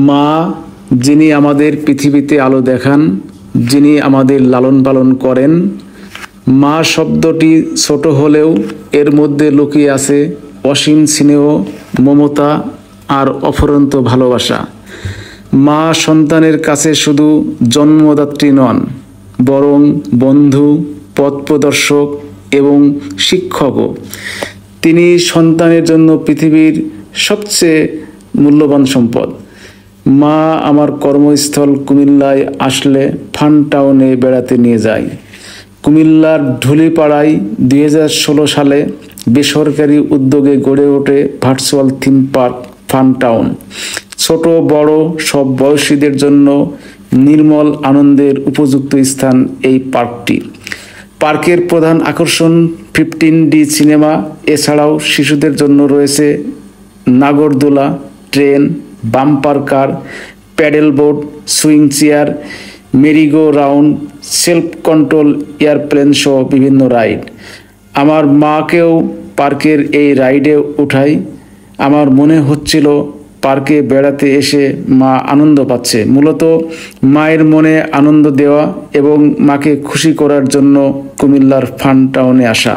মা যিনি আমাদের পৃথিবীতে আলো দেখান, যিনি আমাদের লালন পালন করেন। মা শব্দটি ছোট হলেও এর মধ্যে লুকিয়ে আছে অসীম স্নেহ, মমতা আর অফুরন্ত ভালোবাসা। মা সন্তানের কাছে শুধু জন্মদাত্রী নন, বরং বন্ধু, পথ প্রদর্শক এবং শিক্ষকও। তিনি সন্তানের জন্য পৃথিবীর সবচেয়ে মূল্যবান সম্পদ। মা আমার কর্মস্থল কুমিল্লায় আসলে ফান টাউনে বেড়াতে নিয়ে যায়। কুমিল্লার ঢুলিপাড়ায় 2016 সালে বেসরকারি উদ্যোগে গড়ে ওঠে virtual theme park fun town. ছোট বড় সব বয়সীদের জন্য নির্মল আনন্দের উপযুক্ত স্থান এই পার্কটি। পার্কের প্রধান আকর্ষণ 15D সিনেমা। এছাড়াও শিশুদের জন্য রয়েছে নাগরদোলা, ট্রেন, বাম্পার কার, pedal boat, swing chair, merry go round, self control airplane সহ বিভিন্ন রাইড। আমার মাকেও পার্কের এই রাইডে উঠাই। আমার মনে হচ্ছিল পার্কে বেড়াতে এসে মা আনন্দ পাচ্ছে। মূলত মায়ের মনে আনন্দ দেওয়া এবং মাকে খুশি করার জন্য কুমিল্লার ফান টাউনে আসা।